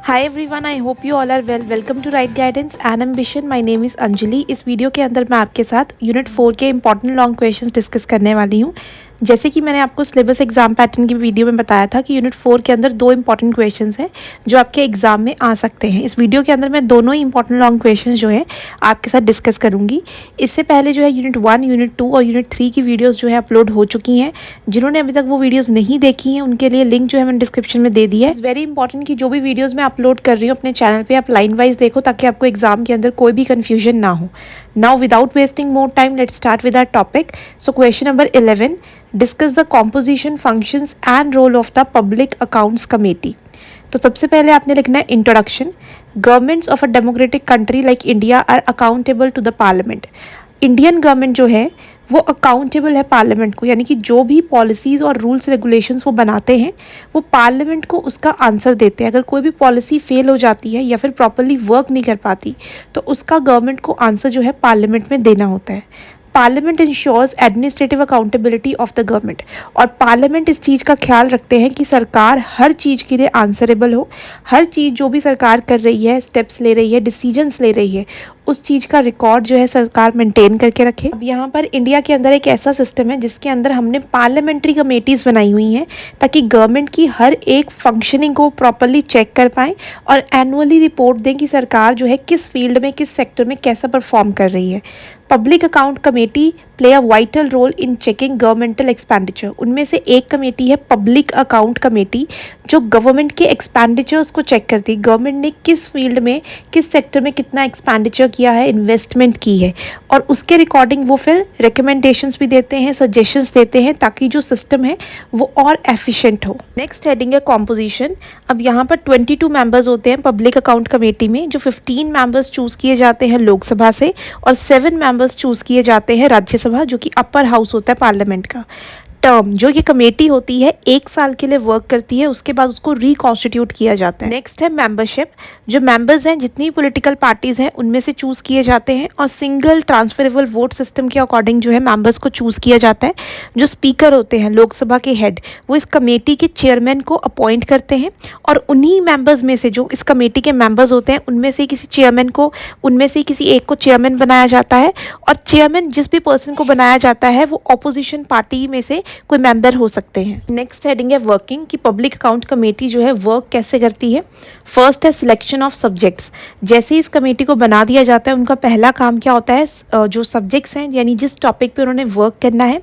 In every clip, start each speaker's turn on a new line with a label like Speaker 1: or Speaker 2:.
Speaker 1: Hi everyone, I hope you all are well. Welcome to Right Guidance and Ambition. My name is Anjali. इस video के अंदर मैं आपके साथ यूनिट 4 के इंपॉर्टेंट लॉन्ग क्वेश्चंस डिस्कस करने वाली हूँ। जैसे कि मैंने आपको सिलेबस एग्जाम पैटर्न की वीडियो में बताया था कि यूनिट 4 के अंदर दो इंपॉर्टेंट क्वेश्चंस हैं जो आपके एग्जाम में आ सकते हैं। इस वीडियो के अंदर मैं दोनों ही इंपॉर्टेंट लॉन्ग क्वेश्चंस जो है आपके साथ डिस्कस करूंगी। इससे पहले जो है यूनिट 1, यूनिट 2 और यूनिट 3 की वीडियोज़ जो है अपलोड हो चुकी हैं। जिन्होंने अभी तक वो वीडियोज़ नहीं देखी हैं उनके लिए लिंक जो है मैंने डिस्क्रिप्शन में दे दिया है। इट्स वेरी इंपॉर्टेंट कि जो भी वीडियोज़ मैं अपलोड कर रही हूँ अपने चैनल पे आप लाइन वाइज देखो ताकि आपको एग्जाम के अंदर कोई भी कन्फ्यूजन ना हो। Now without wasting more time let's start with our topic. So question number 11, discuss the composition, functions and role of the public accounts committee. तो सबसे पहले आपने लिखना है introduction. Governments of a democratic country like India are accountable to the parliament. Indian government जो है वो accountable है पार्लियामेंट को, यानी कि जो भी पॉलिसीज़ और रूल्स रेगुलेशंस वो बनाते हैं वो पार्लियामेंट को उसका आंसर देते हैं। अगर कोई भी पॉलिसी फेल हो जाती है या फिर प्रॉपरली वर्क नहीं कर पाती तो उसका गवर्नमेंट को आंसर जो है पार्लियामेंट में देना होता है। Parliament ensures administrative accountability of the government, और पार्लियामेंट इस चीज़ का ख्याल रखते हैं कि सरकार हर चीज़ के लिए आंसरेबल हो। हर चीज़ जो भी सरकार कर रही है, स्टेप्स ले रही है, डिसीजंस ले रही है, उस चीज़ का रिकॉर्ड जो है सरकार मेंटेन करके रखे। अब यहाँ पर इंडिया के अंदर एक ऐसा सिस्टम है जिसके अंदर हमने पार्लियामेंट्री कमेटीज़ बनाई हुई हैं ताकि गवर्नमेंट की हर एक फंक्शनिंग को प्रॉपरली चेक कर पाएँ और एनुअली रिपोर्ट दें कि सरकार जो है किस फील्ड में, किस सेक्टर में कैसा परफॉर्म कर रही है। Public account committee play a vital role in checking governmental expenditure. उनमें से एक कमेटी है पब्लिक अकाउंट कमेटी जो गवर्नमेंट के एक्सपेंडिचर्स को चेक करती है। गवर्नमेंट ने किस फील्ड में, किस सेक्टर में कितना एक्सपेंडिचर किया है, इन्वेस्टमेंट की है, और उसके रिकॉर्डिंग वो फिर रिकमेंडेशंस भी देते हैं, सजेशंस देते हैं ताकि जो सिस्टम है वो और एफिशिएंट हो। नेक्स्ट हेडिंग है कॉम्पोजिशन। अब यहाँ पर 22 मेंबर्स होते हैं पब्लिक अकाउंट कमेटी में, जो 15 मेंबर्स चूज़ किए जाते हैं लोकसभा से और 7 मेंबर्स चूज़ किए जाते हैं राज्यसभा, जो कि अपर हाउस होता है पार्लियामेंट का। टर्म जो ये कमेटी होती है 1 साल के लिए वर्क करती है, उसके बाद उसको रिकॉन्स्टिट्यूट किया जाता है। नेक्स्ट है मेंबरशिप। जो मेंबर्स हैं, जितनी पॉलिटिकल पार्टीज़ हैं उनमें से चूज़ किए जाते हैं और सिंगल ट्रांसफरेबल वोट सिस्टम के अकॉर्डिंग जो है मेंबर्स को चूज़ किया जाता है। जो स्पीकर होते हैं लोकसभा के हेड, वो इस कमेटी के चेयरमैन को अपॉइंट करते हैं और उन्हीं मेंबर्स में से, जो इस कमेटी के मेंबर्स होते हैं उनमें से किसी चेयरमैन को, उनमें से किसी एक को चेयरमैन बनाया जाता है। और चेयरमैन जिस भी पर्सन को बनाया जाता है वो ऑपोजिशन पार्टी में से कोई मेंबर हो सकते हैं। नेक्स्ट हेडिंग है वर्किंग, कि पब्लिक अकाउंट कमेटी जो है वर्क कैसे करती है। फर्स्ट है सिलेक्शन ऑफ सब्जेक्ट्स। जैसे ही इस कमेटी को बना दिया जाता है उनका पहला काम क्या होता है, जो सब्जेक्ट्स हैं यानी जिस टॉपिक पे उन्होंने वर्क करना है,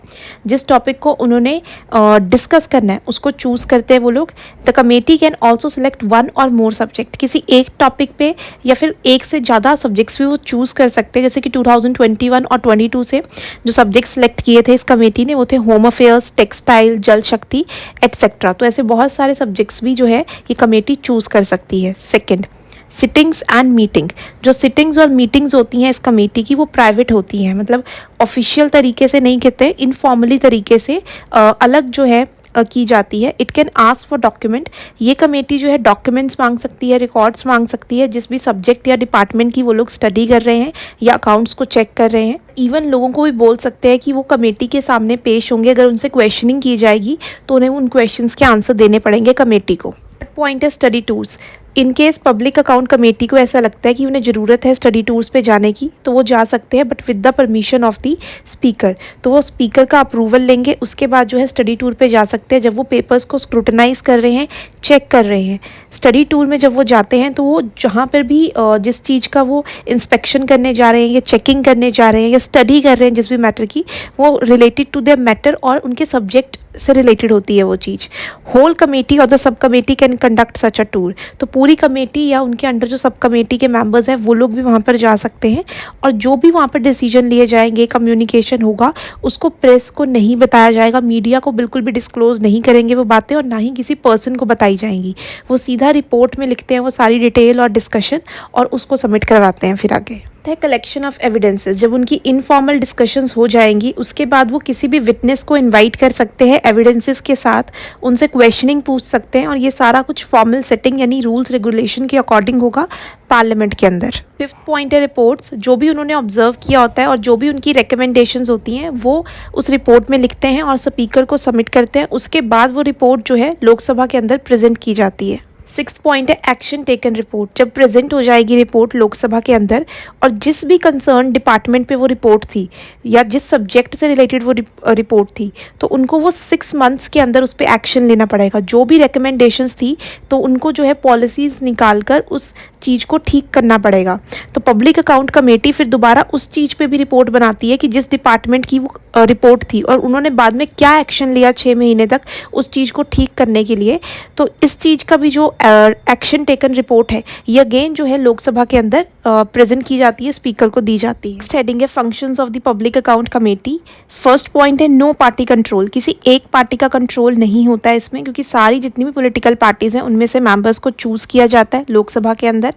Speaker 1: जिस टॉपिक को उन्होंने डिस्कस करना है उसको चूज़ करते हैं वो लोग। The committee can also select 1 और मोर सब्जेक्ट। किसी एक टॉपिक पे या फिर एक से ज़्यादा सब्जेक्ट्स भी वो चूज़ कर सकते हैं। जैसे कि 2021 और 22 से जो सब्जेक्ट सेलेक्ट किए थे इस कमेटी ने वो थे होम अफेयर्स, टेक्सटाइल, जल शक्ति एटसेट्रा। तो ऐसे बहुत सारे सब्जेक्ट्स भी जो है ये कमेटी चूज़ कर सकती है। Second, sittings and meeting. जो सिटिंग्स और मीटिंग्स होती हैं इस कमेटी की वो प्राइवेट होती हैं, मतलब ऑफिशियल तरीके से नहीं कहते, इनफॉर्मली तरीके से अलग जो है की जाती है। It can ask for document. ये कमेटी जो है डॉक्यूमेंट्स मांग सकती है, रिकॉर्ड्स मांग सकती है जिस भी सब्जेक्ट या डिपार्टमेंट की वो लोग स्टडी कर रहे हैं या अकाउंट्स को चेक कर रहे हैं। इवन लोगों को भी बोल सकते हैं कि वो कमेटी के सामने पेश होंगे, अगर उनसे क्वेश्चनिंग की जाएगी तो उन्हें उन क्वेश्चंस के आंसर देने पड़ेंगे कमेटी को। पॉइंट है study tours. In case public account committee को ऐसा लगता है कि उन्हें ज़रूरत है स्टडी टूर्स पे जाने की तो वो जा सकते हैं, but with the permission of the speaker. तो वो स्पीकर का अप्रूवल लेंगे, उसके बाद जो है स्टडी टूर पे जा सकते हैं जब वो पेपर्स को स्क्रूटनाइज कर रहे हैं, चेक कर रहे हैं। स्टडी टूर में जब वो जाते हैं तो वो जहाँ पर भी जिस चीज़ का वो इंस्पेक्शन करने जा रहे हैं या चेकिंग करने जा रहे हैं या स्टडी कर रहे हैं जिस भी मैटर की, वो रिलेटेड टू द मैटर और उनके सब्जेक्ट से रिलेटेड होती है वो चीज़। होल कमेटी और the sub committee can conduct such a tour. तो पूरी कमेटी या उनके अंडर जो सब कमेटी के मेंबर्स हैं वो लोग भी वहाँ पर जा सकते हैं और जो भी वहाँ पर डिसीजन लिए जाएंगे, कम्युनिकेशन होगा, उसको प्रेस को नहीं बताया जाएगा, मीडिया को बिल्कुल भी डिस्क्लोज नहीं करेंगे वो बातें, और ना ही किसी पर्सन को बताई जाएंगी। वो सीधा रिपोर्ट में लिखते हैं वो सारी डिटेल और डिस्कशन और उसको सबमिट करवाते हैं फिर आगे। है कलेक्शन ऑफ एविडेंसेस। जब उनकी इनफॉर्मल डिस्कशंस हो जाएंगी उसके बाद वो किसी भी विटनेस को इनवाइट कर सकते हैं एविडेंसेस के साथ, उनसे क्वेश्चनिंग पूछ सकते हैं और ये सारा कुछ फॉर्मल सेटिंग यानी रूल्स रेगुलेशन के अकॉर्डिंग होगा पार्लियामेंट के अंदर। 5th पॉइंट है रिपोर्ट्स। जो भी उन्होंने ऑब्जर्व किया होता है और जो भी उनकी रिकमेंडेशंस होती हैं वो उस रिपोर्ट में लिखते हैं और स्पीकर को सबमिट करते हैं। उसके बाद वो रिपोर्ट जो है लोकसभा के अंदर प्रेजेंट की जाती है। सिक्स्थ पॉइंट है एक्शन टेकन रिपोर्ट। जब प्रेजेंट हो जाएगी रिपोर्ट लोकसभा के अंदर और जिस भी कंसर्न डिपार्टमेंट पे वो रिपोर्ट थी या जिस सब्जेक्ट से रिलेटेड वो रिपोर्ट थी, तो उनको वो 6 मंथ्स के अंदर उस पर एक्शन लेना पड़ेगा। जो भी रिकमेंडेशंस थी तो उनको जो है पॉलिसीज़ निकाल कर उस चीज़ को ठीक करना पड़ेगा। तो पब्लिक अकाउंट कमेटी फिर दोबारा उस चीज़ पे भी रिपोर्ट बनाती है कि जिस डिपार्टमेंट की वो रिपोर्ट थी और उन्होंने बाद में क्या एक्शन लिया 6 महीने तक उस चीज़ को ठीक करने के लिए। तो इस चीज़ का भी जो एक्शन टेकन रिपोर्ट है ये अगेन जो है लोकसभा के अंदर प्रेजेंट की जाती है, स्पीकर को दी जाती है। नेक्स्ट हेडिंग है functions of the public account committee. First point है नो पार्टी कंट्रोल। किसी एक पार्टी का कंट्रोल नहीं होता है इसमें, क्योंकि सारी जितनी भी पॉलिटिकल पार्टीज़ हैं उनमें से मेंबर्स को चूज़ किया जाता है लोकसभा के अंदर।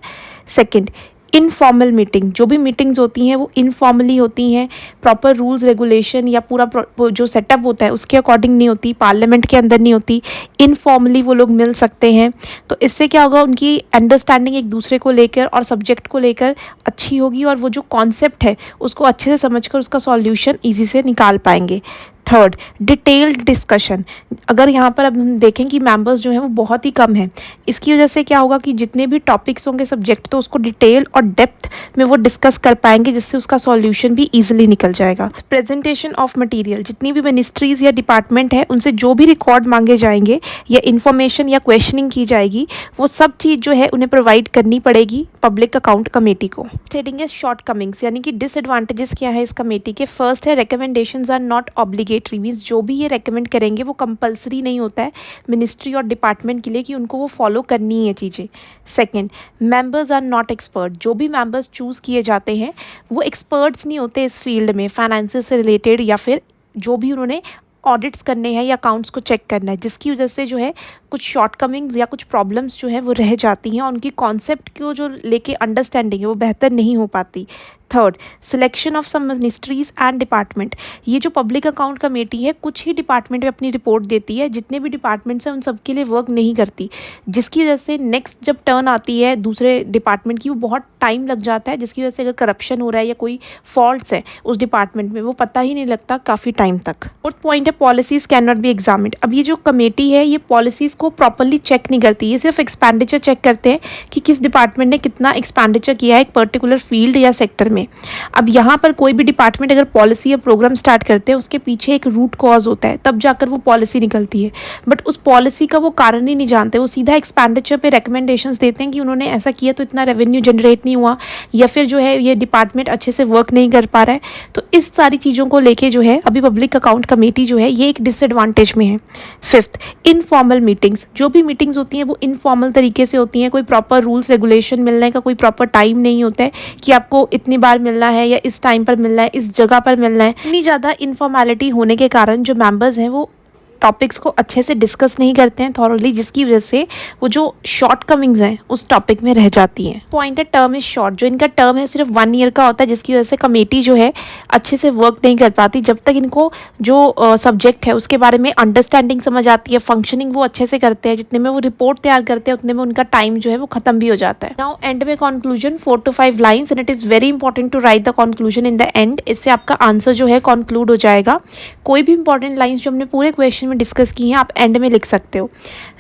Speaker 1: Second, informal meeting. जो भी मीटिंग्स होती हैं वो इनफॉर्मली होती हैं, प्रॉपर रूल्स रेगुलेशन या पूरा जो सेटअप होता है उसके अकॉर्डिंग नहीं होती, पार्लियामेंट के अंदर नहीं होती, इनफॉर्मली वो लोग मिल सकते हैं। तो इससे क्या होगा, उनकी अंडरस्टैंडिंग एक दूसरे को लेकर और सब्जेक्ट को लेकर अच्छी होगी और वो जो कॉन्सेप्ट है उसको अच्छे से समझकर उसका सॉल्यूशन ईजी से निकाल पाएंगे। Third, detailed discussion. अगर यहाँ पर अब हम देखें कि मेंबर्स जो हैं वो बहुत ही कम हैं, इसकी वजह से क्या होगा कि जितने भी टॉपिक्स होंगे सब्जेक्ट तो उसको डिटेल और डेप्थ में वो डिस्कस कर पाएंगे, जिससे उसका सॉल्यूशन भी इजीली निकल जाएगा। Presentation of material. जितनी भी मिनिस्ट्रीज या डिपार्टमेंट है उनसे जो भी रिकॉर्ड मांगे जाएंगे या इन्फॉर्मेशन या क्वेश्चनिंग की जाएगी वो सब चीज़ जो है उन्हें प्रोवाइड करनी पड़ेगी पब्लिक अकाउंट कमेटी को। स्टेटिंग है शॉर्ट कमिंग्स, यानी कि डिसएडवांटेजेस क्या है इस कमेटी के। फर्स्ट है recommendations are not obligatory, means जो भी ये रेकमेंड करेंगे वो कंपलसरी नहीं होता है मिनिस्ट्री और डिपार्टमेंट के लिए कि उनको वो फॉलो करनी है चीज़ें। Second, members are not expert. जो भी मेंबर्स चूज़ किए जाते हैं वो एक्सपर्ट्स नहीं होते इस फील्ड में, फाइनेंस से रिलेटेड या फिर जो भी उन्होंने ऑडिट्स करने हैं या अकाउंट्स को चेक करना है, जिसकी वजह से जो है कुछ शॉर्टकमिंग्स या कुछ प्रॉब्लम्स जो है वो रह जाती हैं और उनकी कॉन्सेप्ट को जो लेके अंडरस्टैंडिंग है वो बेहतर नहीं हो पाती। Third, selection of some ministries and department. ये जो पब्लिक अकाउंट कमेटी है कुछ ही डिपार्टमेंट में अपनी रिपोर्ट देती है, जितने भी डिपार्टमेंट्स हैं उन सब के लिए वर्क नहीं करती, जिसकी वजह से नेक्स्ट जब टर्न आती है दूसरे डिपार्टमेंट की वो बहुत टाइम लग जाता है, जिसकी वजह से अगर करप्शन हो रहा है या कोई फॉल्ट्स है उस डिपार्टमेंट में वो पता ही नहीं लगता काफ़ी टाइम तक। फोर्थ पॉइंट है policies can not be examined. अब ये जो कमेटी है ये पॉलिसीज़ को प्रॉपरली चेक नहीं करती, ये सिर्फ एक्सपेंडिचर चेक करते हैं कि किस डिपार्टमेंट ने कितना एक्सपेंडिचर किया है एक पर्टिकुलर फील्ड या सेक्टर में। अब यहाँ पर कोई भी डिपार्टमेंट अगर पॉलिसी या प्रोग्राम स्टार्ट करते हैं उसके पीछे एक रूट कॉज होता है, तब जाकर वो पॉलिसी निकलती है, बट उस पॉलिसी का वो कारण ही नहीं जानते, वो सीधा एक्सपेंडिचर पे रिकमेंडेशंस देते हैं कि उन्होंने ऐसा किया तो इतना रेवेन्यू जनरेट नहीं हुआ या फिर जो है ये डिपार्टमेंट अच्छे से वर्क नहीं कर पा रहा है। तो इस सारी चीज़ों को लेके जो है अभी पब्लिक अकाउंट कमेटी जो है ये एक डिसएडवांटेज में है। Fifth, informal meetings. जो भी मीटिंग्स होती हैं वो इनफॉर्मल तरीके से होती हैं, कोई प्रॉपर रूल्स रेगुलेशन मिलने का कोई प्रॉपर टाइम नहीं होता है कि आपको इतनी बार मिलना है या इस टाइम पर मिलना है, इस जगह पर मिलना है। इतनी ज़्यादा इनफॉर्मेलिटी होने के कारण जो मेंबर्स हैं वो टॉपिक्स को अच्छे से डिस्कस नहीं करते हैं थॉरली, जिसकी वजह से वो जो शॉर्ट कमिंग्स हैं उस टॉपिक में रह जाती हैं। पॉइंट है टर्म इज शॉर्ट। जो इनका टर्म है सिर्फ 1 ईयर का होता है, जिसकी वजह से कमेटी जो है अच्छे से वर्क नहीं कर पाती जब तक इनको जो सब्जेक्ट है उसके बारे में अंडरस्टैंडिंग समझ आती है, फंक्शनिंग वो अच्छे से करते हैं। जितने में वो रिपोर्ट तैयार करते हैं उतने में उनका टाइम जो है वो खत्म भी हो जाता है। नाउ एंड में conclusion 4 to 5 lines and it is very important to write the conclusion in the end. इससे आपका आंसर जो है कंक्लूड हो जाएगा। कोई भी इंपॉर्टेंट लाइन्स जो हमने पूरे क्वेश्चन में डिस्कस की हैं आप एंड में लिख सकते हो।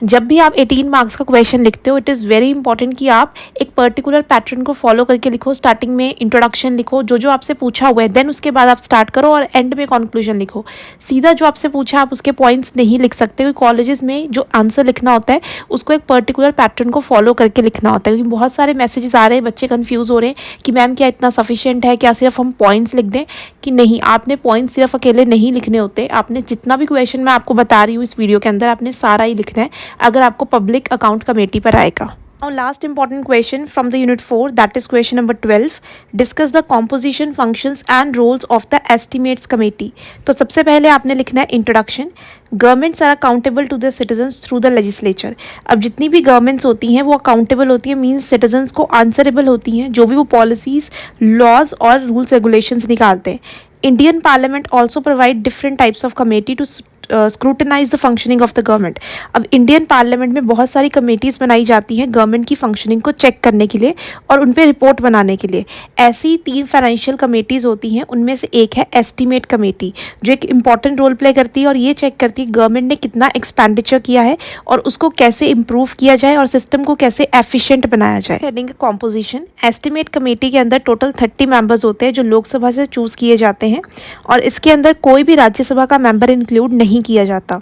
Speaker 1: जब भी आप 18 मार्क्स का क्वेश्चन लिखते हो इट इज़ वेरी इंपॉर्टेंट कि आप एक पर्टिकुलर पैटर्न को फॉलो करके लिखो। स्टार्टिंग में इंट्रोडक्शन लिखो, जो आपसे पूछा हुआ है, देन उसके बाद आप स्टार्ट करो और एंड में कंक्लूजन लिखो। सीधा जो आपसे पूछा आप उसके पॉइंट्स नहीं लिख सकते, क्योंकि कॉलेजेस में जो आंसर लिखना होता है उसको एक पर्टिकुलर पैटर्न को फॉलो करके लिखना होता है। क्योंकि बहुत सारे मैसेजेस आ रहे हैं, बच्चे कन्फ्यूज़ हो रहे हैं कि मैम क्या इतना सफिशिएंट है, क्या सिर्फ हम पॉइंट्स लिख दें, कि नहीं, आपने पॉइंट्स सिर्फ अकेले नहीं लिखने होते। आपने जितना भी क्वेश्चन मैं आपको बता रही हूँ इस वीडियो के अंदर आपने सारा ही लिखना है अगर आपको पब्लिक अकाउंट कमेटी पर आएगा। Now last important question from the unit 4, that is question number 12. Discuss the composition, functions and roles of the estimates committee. तो सबसे पहले आपने लिखना है introduction. Governments are accountable to the citizens through the legislature. अब जितनी भी governments होती हैं वो अकाउंटेबल होती हैं, मीन्स सिटीजन्स को आंसरेबल होती हैं जो भी वो पॉलिसीज़, लॉज और रूल्स रेगुलेशंस निकालते हैं। Indian Parliament also provide different types of committee to scrutinise the functioning of the government. अब इंडियन पार्लियामेंट में बहुत सारी कमेटीज़ बनाई जाती हैं गवर्नमेंट की फंक्शनिंग को चेक करने के लिए और उन पर रिपोर्ट बनाने के लिए। ऐसी 3 फाइनेंशियल कमेटीज़ होती हैं, उनमें से एक है एस्टीमेट कमेटी, जो एक इंपॉर्टेंट रोल प्ले करती है और ये चेक करती है गवर्नमेंट ने कितना एक्सपेंडिचर किया है और उसको कैसे इम्प्रूव किया जाए और सिस्टम को कैसे एफिशिएंट बनाया जाए। हेडिंग कॉम्पोजिशन, एस्टीमेट कमेटी के अंदर टोटल 30 मेंबर्स होते हैं जो लोकसभा से चूज़ किए जाते हैं और इसके अंदर कोई भी राज्यसभा का मेंबर इंक्लूड नहीं किया जाता।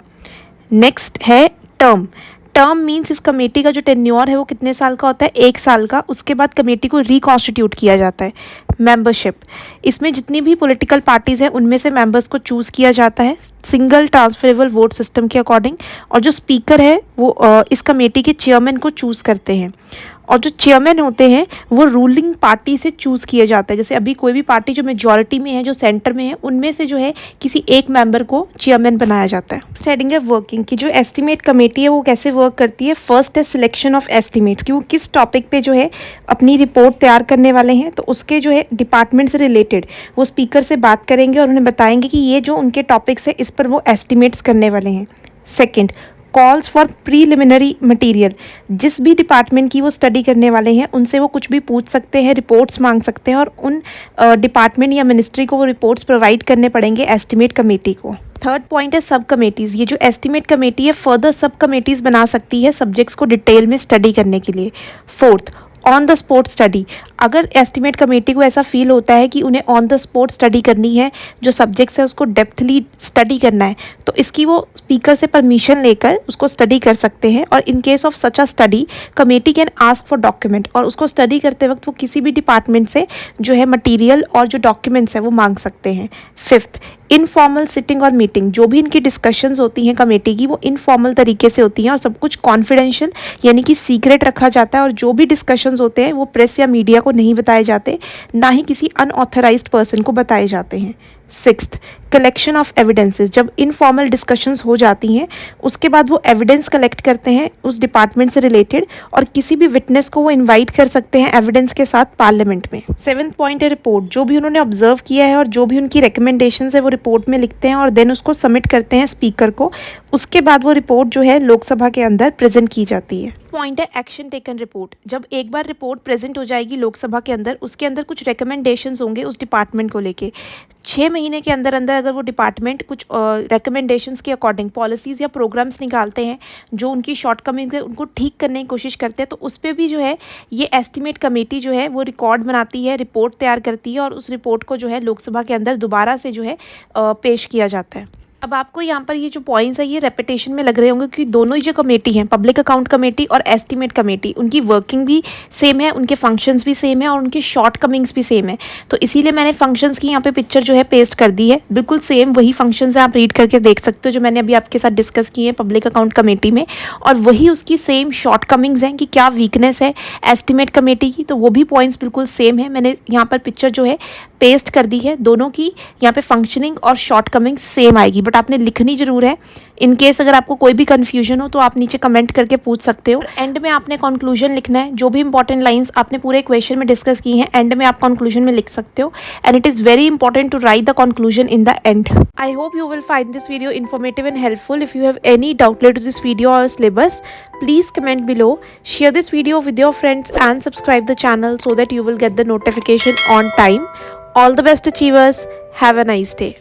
Speaker 1: नेक्स्ट है टर्म। टर्म मीन्स इस कमेटी का जो टेन्योर है वो कितने साल का होता है, 1 साल का। उसके बाद कमेटी को रिकॉन्स्टिट्यूट किया जाता है। मेंबरशिप, इसमें जितनी भी पॉलिटिकल पार्टीज़ हैं उनमें से मेंबर्स को चूज़ किया जाता है सिंगल ट्रांसफरेबल वोट सिस्टम के अकॉर्डिंग, और जो स्पीकर है वो इस कमेटी के चेयरमैन को चूज़ करते हैं और जो चेयरमैन होते हैं वो रूलिंग पार्टी से चूज़ किए जाते हैं। जैसे अभी कोई भी पार्टी जो मेजॉरिटी में है, जो सेंटर में है, उनमें से जो है किसी एक मेंबर को चेयरमैन बनाया जाता है। हेडिंग है वर्किंग की, जो एस्टीमेट कमेटी है वो कैसे वर्क करती है। फर्स्ट है सिलेक्शन ऑफ एस्टीमेट्स, कि वो किस टॉपिक पे जो है अपनी रिपोर्ट तैयार करने वाले हैं, तो उसके जो है डिपार्टमेंट से रिलेटेड वो स्पीकर से बात करेंगे और उन्हें बताएंगे कि ये जो उनके टॉपिक्स है इस पर वो एस्टीमेट्स करने वाले हैं। Second, calls for preliminary material, जिस भी डिपार्टमेंट की वो स्टडी करने वाले हैं उनसे वो कुछ भी पूछ सकते हैं, रिपोर्ट्स मांग सकते हैं और उन डिपार्टमेंट या मिनिस्ट्री को वो रिपोर्ट्स प्रोवाइड करने पड़ेंगे एस्टीमेट कमेटी को। थर्ड पॉइंट है सब कमेटीज़। ये जो एस्टीमेट कमेटी है फर्दर सब कमेटीज़ बना सकती है सब्जेक्ट्स को डिटेल में स्टडी करने के लिए। Fourth, on the spot study, अगर एस्टीमेट कमेटी को ऐसा फील होता है कि उन्हें ऑन द स्पॉट स्टडी करनी है, जो सब्जेक्ट्स है उसको डेप्थली स्टडी करना है, तो इसकी वो स्पीकर से परमिशन लेकर उसको स्टडी कर सकते हैं। और in case of such a study committee can ask for document, और उसको स्टडी करते वक्त वो किसी भी डिपार्टमेंट से जो है मटीरियल और जो डॉक्यूमेंट्स हैं वो मांग सकते हैं। फिफ्थ, इनफॉर्मल सिटिंग और मीटिंग, जो भी इनकी डिस्कशंस होती हैं कमेटी की वो इनफॉर्मल तरीके से होती हैं और सब कुछ कॉन्फिडेंशियल यानी कि सीक्रेट रखा जाता है और जो भी डिस्कशंस होते हैं वो प्रेस या मीडिया को नहीं बताए जाते, ना ही किसी अनऑथराइज्ड पर्सन को बताए जाते हैं। सिक्स्थ, कलेक्शन ऑफ एविडेंसेस, जब इनफॉर्मल डिस्कशंस हो जाती हैं उसके बाद वो एविडेंस कलेक्ट करते हैं उस डिपार्टमेंट से रिलेटेड और किसी भी विटनेस को वो इनवाइट कर सकते हैं एविडेंस के साथ पार्लियामेंट में। सेवेंथ पॉइंट है रिपोर्ट, जो भी उन्होंने ऑब्जर्व किया है और जो भी उनकी रिकमेंडेशंस है वो रिपोर्ट में लिखते हैं और देन उसको सबमिट करते हैं स्पीकर को। उसके बाद वो रिपोर्ट जो है लोकसभा के अंदर प्रेजेंट की जाती है। पॉइंट है एक्शन टेकन रिपोर्ट, जब एक बार रिपोर्ट प्रेजेंट हो जाएगी लोकसभा के अंदर उसके अंदर कुछ रिकमेंडेशंस होंगे उस डिपार्टमेंट को लेके। 6 महीने के अंदर अंदर अगर वो डिपार्टमेंट कुछ रिकमेंडेशंस के अकॉर्डिंग पॉलिसीज़ या प्रोग्राम्स निकालते हैं जो उनकी शॉर्टकमिंग है उनको ठीक करने की कोशिश करते हैं, तो उस पर भी जो है ये एस्टीमेट कमेटी जो है वो रिकॉर्ड बनाती है, रिपोर्ट तैयार करती है और उस रिपोर्ट को जो है लोकसभा के अंदर दोबारा से जो है पेश किया जाता है। अब आपको यहाँ पर ये जो पॉइंट्स है ये रेपिटेशन में लग रहे होंगे क्योंकि दोनों ही जो कमेटी हैं पब्लिक अकाउंट कमेटी और एस्टीमेट कमेटी, उनकी वर्किंग भी सेम है, उनके फंक्शंस भी सेम है और उनके शॉर्ट कमिंग्स भी सेम है। तो इसीलिए मैंने फंक्शंस की यहाँ पे पिक्चर जो है पेस्ट कर दी है। बिल्कुल सेम वही फंक्शंस हैं, आप रीड करके देख सकते हो जो मैंने अभी आपके साथ डिस्कस किए हैं पब्लिक अकाउंट कमेटी में, और वही उसकी सेम शॉर्ट कमिंग्स हैं कि क्या वीकनेस है एस्टीमेट कमेटी की, तो वो भी पॉइंट्स बिल्कुल सेम है। मैंने यहाँ पर पिक्चर जो है पेस्ट कर दी है, दोनों की यहाँ पे फंक्शनिंग और शॉर्ट कमिंग सेम आएगी, बट आपने लिखनी जरूर है। इन केस अगर आपको कोई भी कन्फ्यूजन हो तो आप नीचे कमेंट करके पूछ सकते हो। एंड में आपने कंक्लूजन लिखना है, जो भी इंपॉर्टेंट लाइंस आपने पूरे क्वेश्चन में डिस्कस की हैं एंड में आप कंक्लूजन में लिख सकते हो, and it is very important to write the conclusion in the end. I hope you will find this video informative and helpful. If you have any doubt related to this video or syllabus, please comment below. Share this video with your friends and subscribe the channel so that you will get the notification on time. All the best achievers. Have a nice day.